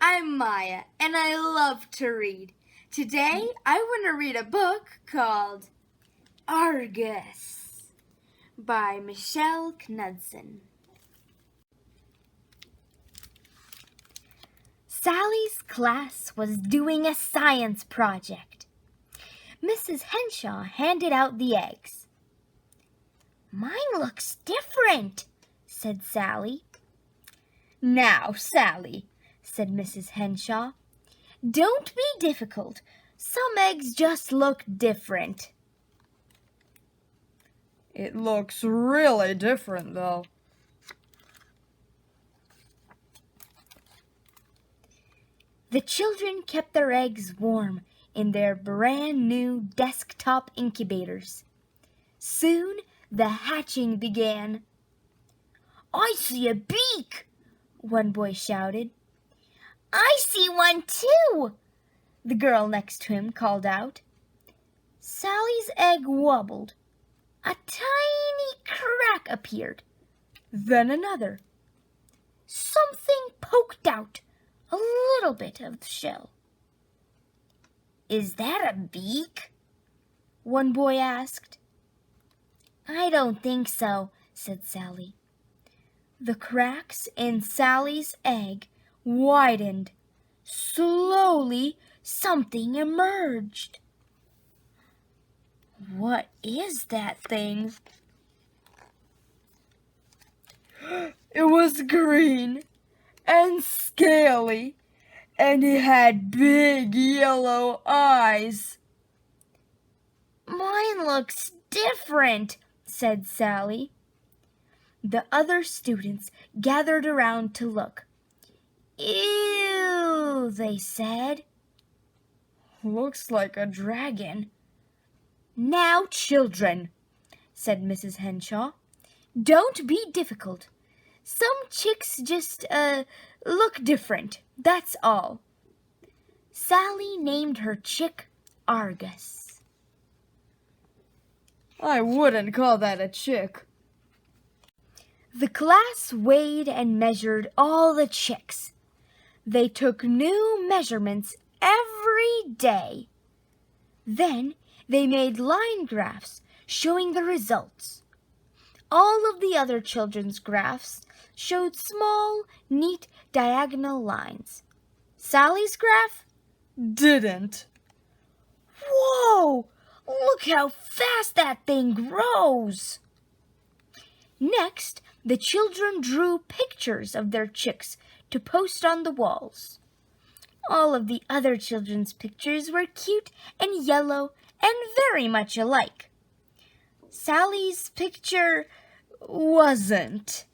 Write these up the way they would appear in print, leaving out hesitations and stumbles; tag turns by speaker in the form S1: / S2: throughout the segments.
S1: I'm Maya, and I love to read. Today, I want to read a book called ARGUS by Michelle Knudsen. Sally's class was doing a science project. Mrs. Henshaw handed out the eggs. "Mine looks different," said Sally. "Now, Sally," said Mrs. Henshaw, "don't be difficult. Some eggs just look different."
S2: "It looks really different, though."
S1: The children kept their eggs warm in their brand new desktop incubators. Soon the hatching began. "I see a beak," one boy shouted. "I see one too," the girl next to him called out. Sally's egg wobbled. A tiny crack appeared, then another. Something poked out a little bit of the shell. "Is that a beak?" one boy asked. "I don't think so," said Sally. The cracks in Sally's egg widened. Slowly, something emerged. "What is that thing?"
S2: It was green and scaly, and it had big yellow eyes.
S1: "Mine looks different," said Sally. The other students gathered around to look. "Ew," they said.
S2: "Looks like a dragon."
S1: "Now, children," said Mrs. Henshaw, "don't be difficult. Some chicks just, look different, that's all." Sally named her chick Argus.
S2: "I wouldn't call that a chick."
S1: The class weighed and measured all the chicks. They took new measurements every day. Then they made line graphs showing the results. All of the other children's graphs showed small, neat diagonal lines. Sally's graph
S2: Didn't.
S1: Whoa! Look how fast that thing grows! Next, the children drew pictures of their chicks to post on the walls. All of the other children's pictures were cute and yellow and very much alike. Sally's picture wasn't.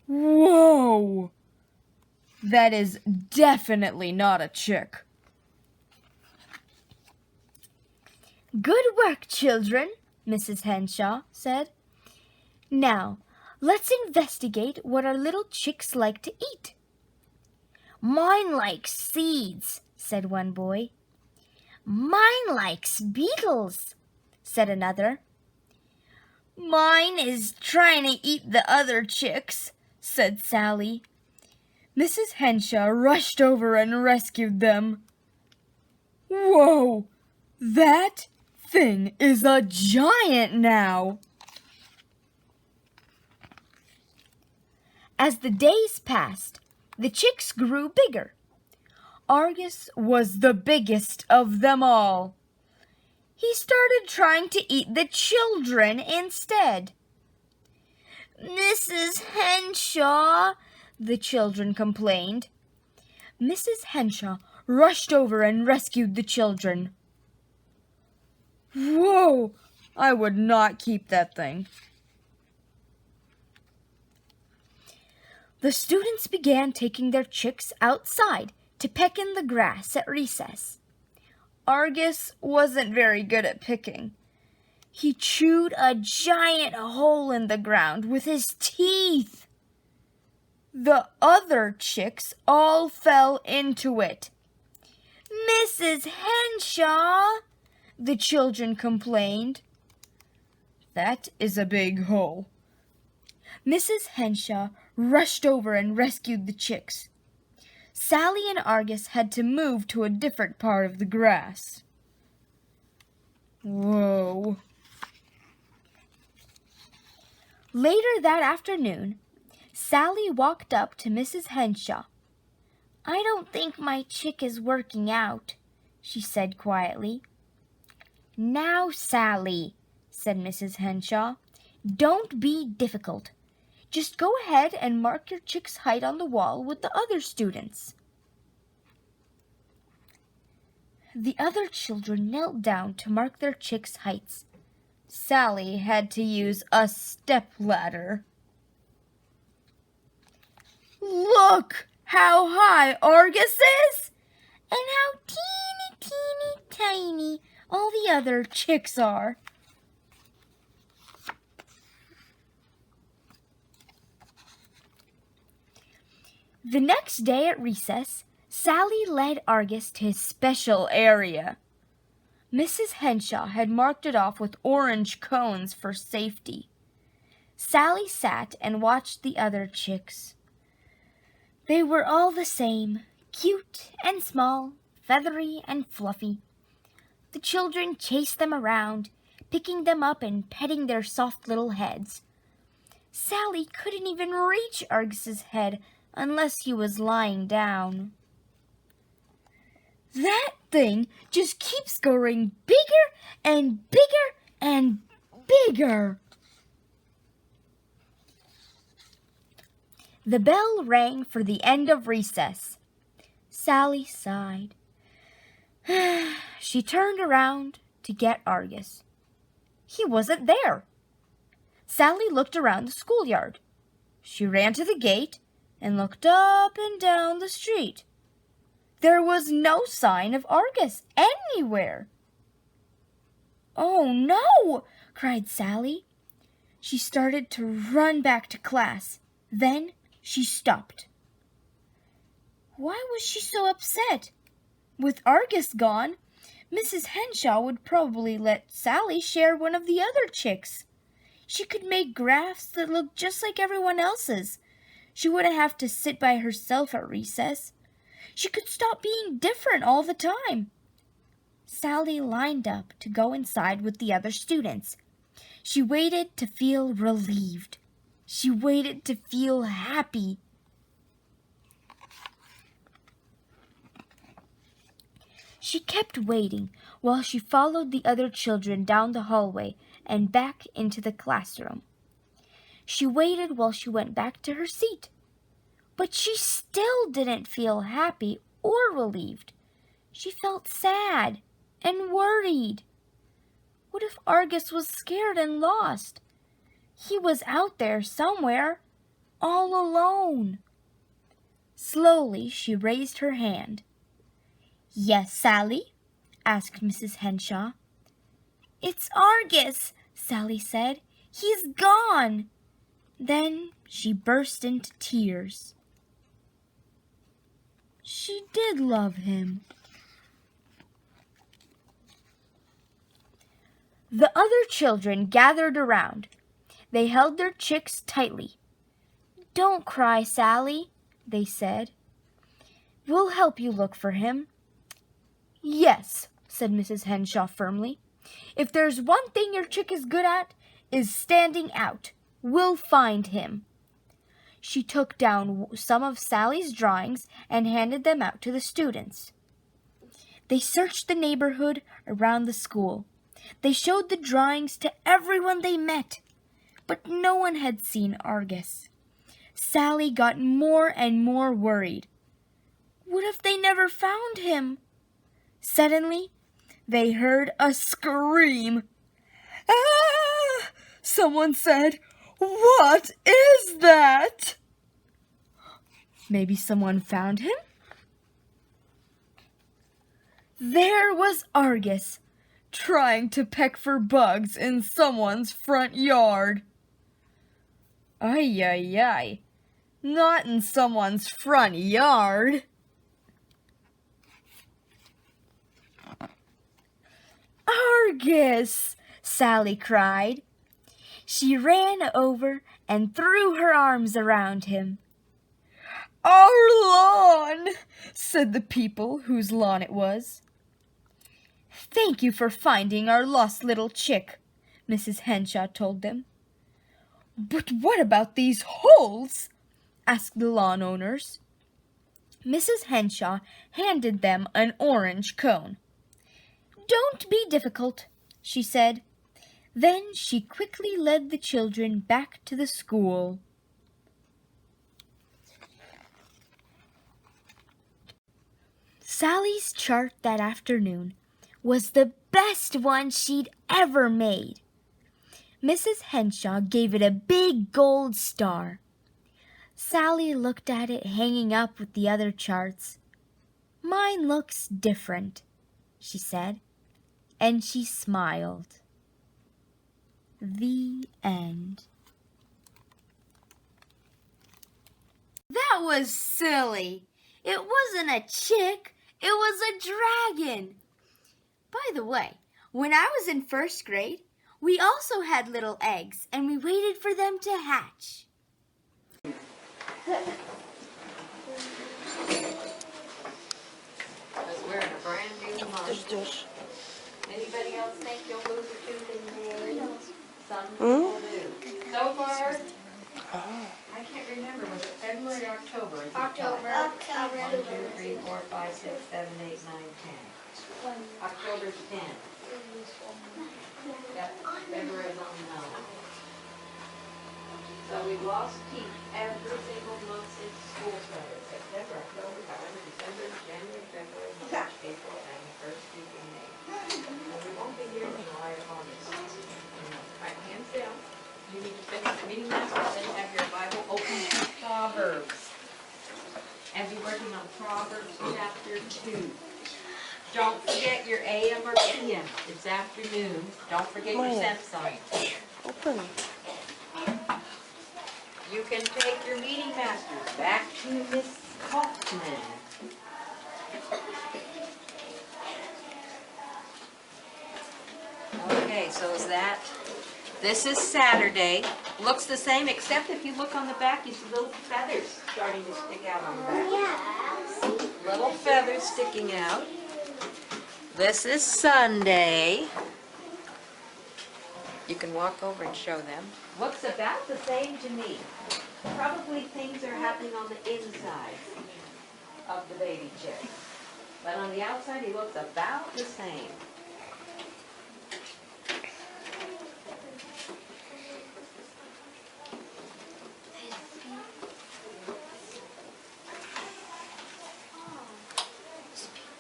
S2: Whoa! That is definitely not a chick.
S1: "Good work, children," Mrs. Henshaw said. "Now, let's investigate what our little chicks like to eat." "Mine likes seeds," said one boy. "Mine likes beetles," said another. "Mine is trying to eat the other chicks," said Sally.
S2: Mrs. Henshaw rushed over and rescued them. Whoa! That thing is a giant now!
S1: As the days passed, the chicks grew bigger.
S2: Argus was the biggest of them all.
S1: He started trying to eat the children instead. "Mrs. Henshaw," the children complained.
S2: Mrs. Henshaw rushed over and rescued the children. Whoa! I would not keep that thing.
S1: The students began taking their chicks outside to peck in the grass at recess.
S2: Argus wasn't very good at picking.
S1: He chewed a giant hole in the ground with his teeth.
S2: The other chicks all fell into it.
S1: "Mrs. Henshaw," the children complained.
S2: "That is a big hole."
S1: Mrs. Henshaw rushed over and rescued the chicks.
S2: Sally and Argus had to move to a different part of the grass. Whoa. Later that afternoon, Sally walked up to Mrs. Henshaw. "I don't think my chick is working out," she said quietly. "Now, Sally," said Mrs. Henshaw, "don't be difficult. Just go ahead and mark your chick's height on the wall with the other students." The other children knelt down to mark their chicks' heights. Sally had to use a stepladder. "Look how high Argus is, and how teeny tiny all the other chicks are." The next day at recess, Sally led Argus to his special area. Mrs. Henshaw had marked it off with orange cones for safety. Sally sat and watched the other chicks. They were all the same, cute and small, feathery and fluffy. The children chased them around, picking them up and petting their soft little heads. Sally couldn't even reach Argus's head unless he was lying down. "That thing just keeps growing bigger and bigger and bigger." The bell rang for the end of recess. Sally sighed. She turned around to get Argus. He wasn't there. Sally looked around the schoolyard. She ran to the gate and looked up and down the street. There was no sign of Argus anywhere. "Oh, no!" cried Sally. She started to run back to class. Then she stopped. Why was she so upset? With Argus gone, Mrs. Henshaw would probably let Sally share one of the other chicks. She could make graphs that looked just like everyone else's. She wouldn't have to sit by herself at recess. She could stop being different all the time. Sally lined up to go inside with the other students. She waited to feel relieved. She waited to feel happy. She kept waiting while she followed the other children down the hallway and back into the classroom. She waited while she went back to her seat. But she still didn't feel happy or relieved. She felt sad and worried. What if Argus was scared and lost? He was out there somewhere, all alone. Slowly, she raised her hand. "Yes, Sally?" asked Mrs. Henshaw. "It's Argus," Sally said. "He's gone." Then she burst into tears. She did love him. The other children gathered around. They held their chicks tightly. "Don't cry, Sally," they said. "We'll help you look for him." "Yes," said Mrs. Henshaw firmly. "If there's one thing your chick is good at, is standing out. We'll find him." She took down some of Sally's drawings and handed them out to the students. They searched the neighborhood around the school. They showed the drawings to everyone they met, but no one had seen Argus. Sally got more and more worried. What if they never found him? Suddenly, they heard a scream. "Ah!" Someone said, "What is that?" Maybe someone found him? There was Argus, trying to peck for bugs in someone's front yard. Ay, ay, ay. Not in someone's front yard. "Argus!" Sally cried. She ran over and threw her arms around him. "Our lawn!" said the people whose lawn it was. "Thank you for finding our lost little chick," Mrs. Henshaw told them. "But what about these holes?" asked the lawn owners. Mrs. Henshaw handed them an orange cone. "Don't be difficult," she said. Then she quickly led the children back to the school. Sally's chart that afternoon was the best one she'd ever made. Mrs. Henshaw gave it a big gold star. Sally looked at it hanging up with the other charts. "Mine looks different," she said, and she smiled. The end.
S1: That was silly. It wasn't a chick, it was a dragon. By the way, when I was in first grade, we also had little eggs and we waited for them to hatch.
S3: I was wearing a brand new month. Anybody else think you'll lose a tooth in May? Some people do. So far, I can't remember. Was it February or October?
S4: October.
S3: 1, 2, 3, 4, 5, 6, 7, 8, 9, 10. October's 10. Yep, February's on 9. So we've lost teeth every single month since school started. September, October, November, December, January, February, March, April, and the first week in May. And we won't be here in July or August. Right, hands down. You need to finish the meeting master, then have your Bible open to Proverbs. And be working on Proverbs chapter 2. Don't forget your AM or PM. It's afternoon. Don't forget your cent sign.
S4: Open.
S3: You can take your meeting masters back to Miss Kaufman. Okay, so is that, this is Saturday. Looks the same, except if you look on the back, you see little feathers starting to stick out on the back.
S4: Yes.
S3: Little feathers sticking out. This is Sunday. You can walk over and show them. Looks about the same to me. Probably things are happening on the inside of the baby chick. But on the outside, he looks about the same.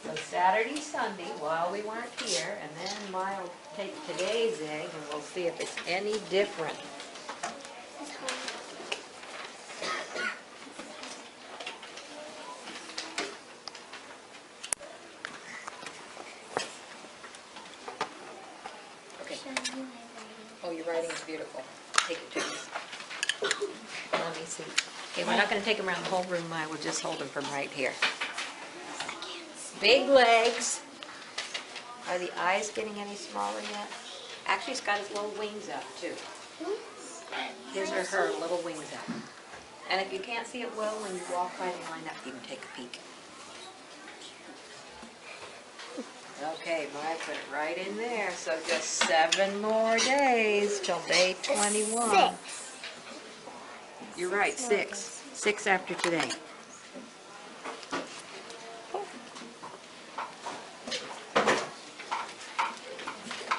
S3: So Saturday, Sunday, while we weren't here, and then I'll take today's egg and we'll see if it's any different. Okay. Oh, your writing is beautiful. Take it to me. Let me see. Okay, we're not going to take them around the whole room. I will just hold them from right here. Big legs. Are the eyes getting any smaller yet? Actually, he's got his little wings up, too. His or her little wings up. And if you can't see it well when you walk by and line up, you can take a peek. Okay, I put it right in there. So just 7 more days till day 21.
S4: 6.
S3: You're right, 6. 6 after today.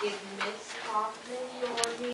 S3: Give Miss Kaufman your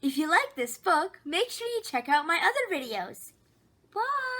S1: If you like this book, make sure you check out my other videos. Bye!